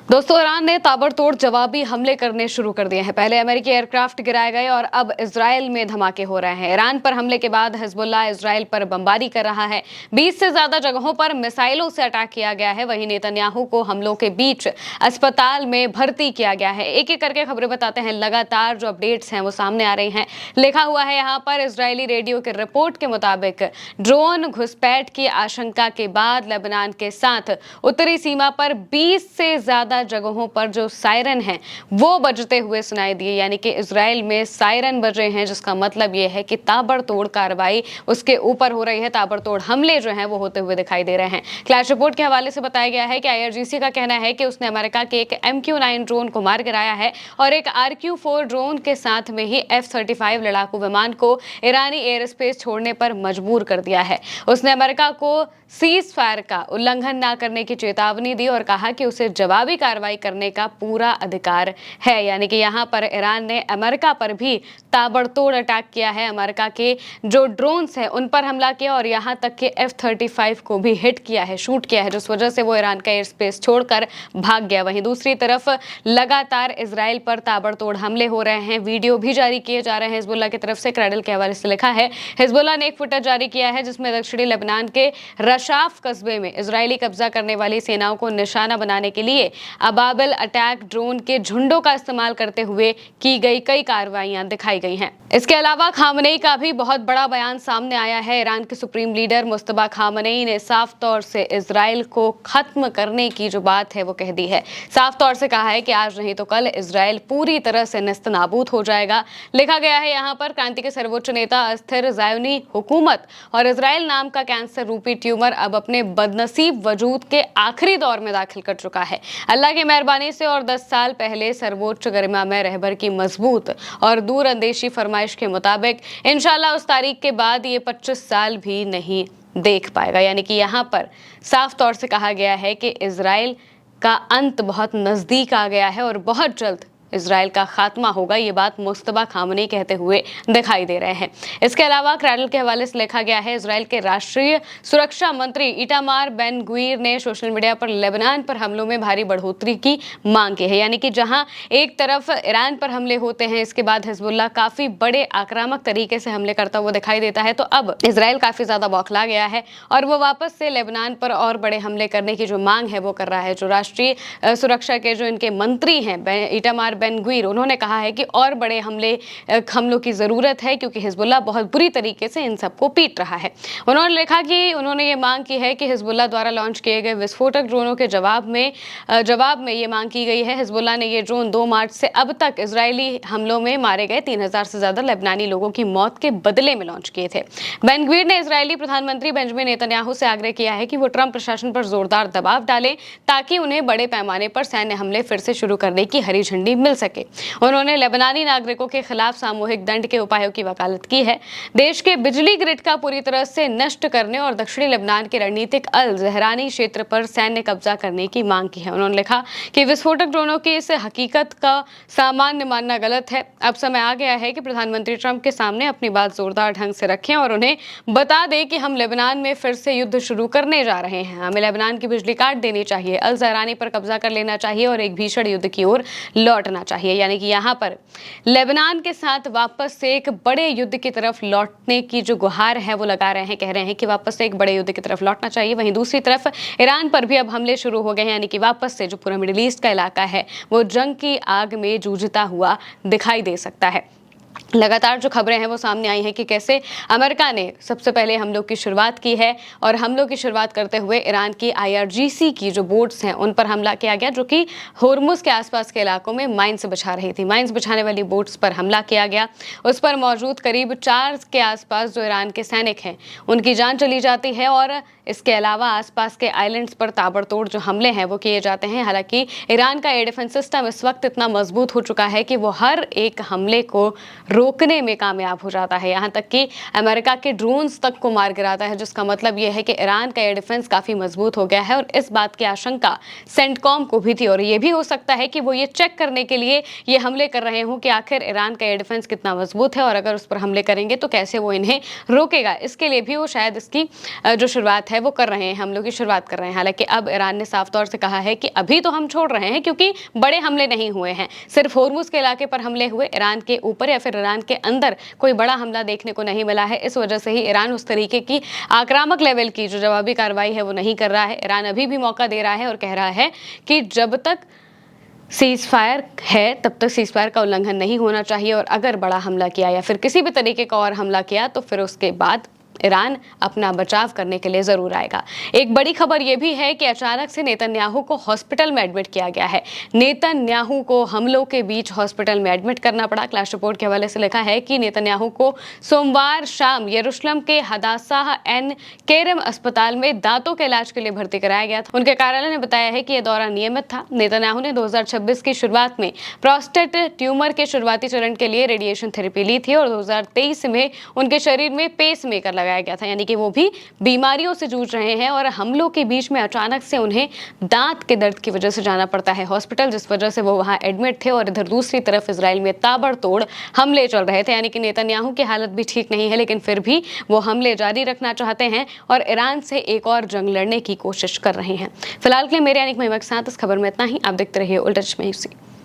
दोस्तों, ईरान ने ताबड़तोड़ जवाबी हमले करने शुरू कर दिए हैं। पहले अमेरिकी एयरक्राफ्ट गिराए गए और अब इजराइल में धमाके हो रहे हैं। ईरान पर हमले के बाद हिजबुल्लाह इजराइल पर बमबारी कर रहा है। 20 से ज्यादा जगहों पर मिसाइलों से अटैक किया गया है। वहीं नेतन्याहू को हमलों के बीच अस्पताल में भर्ती किया गया है। एक एक करके खबरें बताते हैं। लगातार जो अपडेट्स हैं वो सामने आ रही हैं। लिखा हुआ है यहाँ पर, इजरायली रेडियो की रिपोर्ट के मुताबिक ड्रोन घुसपैठ की आशंका के बाद लेबनान के साथ उत्तरी सीमा पर 20 से ज्यादा जगहों पर जो सायरन हैं वो बजते हुए सुनाई दिए। यानी कि इजराइल में सायरन बजे हैं, जिसका मतलब ये है कि ताबड़तोड़ कार्रवाई उसके ऊपर हो रही है। ताबड़तोड़ हमले जो हैं वो होते हुए दिखाई दे रहे हैं। क्लैश रिपोर्ट के हवाले से बताया गया है कि IRGC का कहना है कि उसने अमेरिका के एक MQ-9 ड्रोन को मार गिराया है और एक RQ-4 ड्रोन के साथ में ही F-35 लड़ाकू विमान को ईरानी एयर स्पेस छोड़ने पर मजबूर कर दिया है। उसने अमेरिका को सीज फायर का उल्लंघन न करने की चेतावनी दी और कहा कि उसे जवाबी कार्रवाई करने का पूरा अधिकार है। यानी कि यहाँ पर ईरान ने अमेरिका पर भी ताबड़तोड़ अटैक किया है। अमेरिका के जो ड्रोन्स हैं उन पर हमला किया और यहाँ तक कि F-35 को भी हिट किया है, शूट किया है, जिस वजह से वो ईरान का एयर स्पेस छोड़कर भाग गया। वहीं दूसरी तरफ लगातार इजराइल पर ताबड़तोड़ हमले हो रहे हैं। वीडियो भी जारी किए जा रहे हैं हिजबुल्लाह की तरफ से। क्रेडल के हवाले से लिखा है, हिजबुल्लाह ने एक फुटेज जारी किया है जिसमें दक्षिणी लेबनान के रशाफ कस्बे में इजरायली कब्जा करने वाली सेनाओं को निशाना बनाने के लिए अबाबिल अटैक ड्रोन के झुंडों का इस्तेमाल करते हुए की गई कई कार्रवाइयां दिखाई गई हैं। इसके अलावा खामनेई का भी बहुत बड़ा बयान सामने आया है। ईरान के सुप्रीम लीडर मुस्तबा खामनेई ने साफ तौर से इजराइल को खत्म करने की जो बात है वो कह दी है। साफ तौर से कहा है कि आज नहीं तो कल इजराइल पूरी तरह से नेस्तनाबूद हो जाएगा। लिखा गया है यहाँ पर, क्रांति के सर्वोच्च नेता अस्थिर ज़ायोनी हुकूमत और इजराइल नाम का कैंसर रूपी ट्यूमर अब अपने बदनसीब वजूद के आखिरी दौर में दाखिल कर चुका है। अल्लाह की मेहरबानी से और 10 साल पहले सर्वोच्च गरिमा में रहबर की मजबूत और दूरअंदेशी फरमाइश के मुताबिक इंशाल्लाह उस तारीख के बाद ये 25 साल भी नहीं देख पाएगा। यानी कि यहाँ पर साफ तौर से कहा गया है कि इजराइल का अंत बहुत नजदीक आ गया है और बहुत जल्द इजराइल का खात्मा होगा। ये बात मुस्तबा खामनेई कहते हुए दिखाई दे रहे हैं। इसके अलावा क्रेडल के हवाले से लिखा गया है, इजराइल के राष्ट्रीय सुरक्षा मंत्री इटामार बेन गुवीर ने सोशल मीडिया पर लेबनान पर हमलों में भारी बढ़ोतरी की मांग की है। यानी कि जहां एक तरफ ईरान पर हमले होते हैं, इसके बाद हिजबुल्लाह काफी बड़े आक्रामक तरीके से हमले करता हुआ दिखाई देता है, तो अब इजराइल काफी ज्यादा बौखला गया है और वो वापस से लेबनान पर और बड़े हमले करने की जो मांग है वो कर रहा है। जो राष्ट्रीय सुरक्षा के जो इनके मंत्री हैं इटामार बेन गुवीर, उन्होंने कहा है कि और बड़े हमलों की जरूरत है क्योंकि हिजबुल्लाह बहुत बुरी तरीके से इन सबको पीट रहा है। उन्होंने लिखा कि उन्होंने ये मांग की है कि हिजबुल्लाह द्वारा लॉन्च किए गए विस्फोटक ड्रोनों के जवाब में ये मांग की गई है। हिजबुल्लाह ने ये ड्रोन 2 मार्च से अब तक इजरायली हमलों में मारे गए 3000 से ज्यादा लेबनानी लोगों की मौत के बदले में लॉन्च किए थे। बेन गुवीर ने इजरायली प्रधानमंत्री बेंजामिन नेतन्याहू से आग्रह किया है कि वो ट्रंप प्रशासन पर जोरदार दबाव डालें ताकि उन्हें बड़े पैमाने पर सैन्य हमले फिर से शुरू करने की हरी झंडी मिल सके। उन्होंने लेबनानी नागरिकों के खिलाफ सामूहिक दंड के उपायों की वकालत की है। देश के बिजली ग्रिड का पूरी तरह से नष्ट करने और दक्षिणी लेबनान के रणनीतिक अल जहरानी क्षेत्र पर सैन्य कब्जा करने की मांग की है। उन्होंने लिखा कि विस्फोटक ड्रोनों की इस हकीकत का सामान्य मानना गलत है। अब समय आ गया है कि प्रधानमंत्री ट्रंप के सामने अपनी बात जोरदार ढंग से रखें और उन्हें बता दें कि हम लेबनान में फिर से युद्ध शुरू करने जा रहे हैं। हमें लेबनान की बिजली काट देनी चाहिए, अल जहरानी पर कब्जा कर लेना चाहिए और एक भीषण युद्ध की ओर लौटना चाहिए। यानी कि यहाँ पर लेबनान के साथ वापस से एक बड़े युद्ध की तरफ लौटने की जो गुहार है वो लगा रहे हैं। कह रहे हैं कि वापस से एक बड़े युद्ध की तरफ लौटना चाहिए। वहीं दूसरी तरफ ईरान पर भी अब हमले शुरू हो गए हैं। यानी कि वापस से जो पूरा मिडिल ईस्ट का इलाका है वो जंग की आग में जूझता हुआ दिखाई दे सकता है। लगातार जो खबरें हैं वो सामने आई हैं कि कैसे अमेरिका ने सबसे पहले हमलों की शुरुआत की है और हमलों की शुरुआत करते हुए ईरान की IRGC की जो बोट्स हैं उन पर हमला किया गया, जो कि होर्मुज के आसपास के इलाकों में माइंस बिछा रही थी। माइंस बिछाने वाली बोट्स पर हमला किया गया। उस पर मौजूद करीब 4 के आसपास जो ईरान के सैनिक हैं उनकी जान चली जाती है और इसके अलावा आसपास के आइलैंड्स पर ताबड़तोड़ जो हमले हैं वो किए जाते हैं। हालांकि ईरान का एयर डिफेंस सिस्टम इस वक्त इतना मजबूत हो चुका है कि वो हर एक हमले को रोकने में कामयाब हो जाता है। यहाँ तक कि अमेरिका के ड्रोन्स तक को मार गिराता है, जिसका मतलब यह है कि ईरान का एयर डिफेंस काफी मजबूत हो गया है। और इस बात की आशंका सेंटकॉम को भी थी, और ये भी हो सकता है कि वो ये चेक करने के लिए ये हमले कर रहे हों कि आखिर ईरान का एयर डिफेंस कितना मजबूत है, और अगर उस पर हमले करेंगे तो कैसे वो इन्हें रोकेगा। इसके लिए भी वो शायद इसकी जो शुरुआत है वो कर रहे हैं, हमलों की शुरुआत कर रहे हैं। हालांकि अब ईरान ने साफ तौर से कहा है कि अभी तो हम छोड़ रहे हैं, क्योंकि बड़े हमले नहीं हुए हैं, सिर्फ होर्मुज के इलाके पर हमले हुए, ईरान के ऊपर या फिर ईरान के अंदर कोई बड़ा हमला देखने को नहीं मिला है। इस वजह से ही ईरान उस तरीके की आक्रामक लेवल की जो जवाबी कार्रवाई है वो नहीं कर रहा है। ईरान अभी भी मौका दे रहा है और कह रहा है कि जब तक सीज फायर है तब तक सीज फायर का उल्लंघन नहीं होना चाहिए, और अगर बड़ा हमला किया या फिर किसी भी तरीके का और हमला किया तो फिर उसके बाद ईरान अपना बचाव करने के लिए जरूर आएगा। एक बड़ी खबर यह भी है कि अचानक से नेतन्याहू को हॉस्पिटल में एडमिट किया गया है। नेतन्याहू को हमलों के बीच हॉस्पिटल में एडमिट करना पड़ा। क्लैश रिपोर्ट के हवाले से लिखा है कि नेतन्याहू को सोमवार शाम यरूशलेम के हदासाह एन केरम अस्पताल में दांतों के इलाज के लिए भर्ती कराया गया था। उनके कार्यालय ने बताया है कि यह दौरा नियमित था। नेतन्याहू ने 2026 की शुरुआत में प्रोस्टेट ट्यूमर के शुरुआती चरण के लिए रेडिएशन थेरेपी ली थी, और 2023 में उनके शरीर में पेस मेकर लगाया गया था, यानी कि वो भी बीमारियों से जूझ रहे हैं। और हमलों के बीच में अचानक से उन्हें दांत के दर्द की वजह से जाना पड़ता है हॉस्पिटल, जिस वजह से वो वहां एडमिट थे। और इधर दूसरी तरफ इजराइल में ताबड़तोड़ हमले चल रहे थे, यानी कि नेतन्याहू की हालत भी ठीक नहीं है, लेकिन फिर भी वो हमले जारी रखना चाहते हैं और ईरान से एक और जंग लड़ने की कोशिश कर रहे हैं। फिलहाल के लिए मेरे यानी महिमा के साथ इस खबर में इतना ही। आप देखते रहिए उल्टा चश्मा यूसी।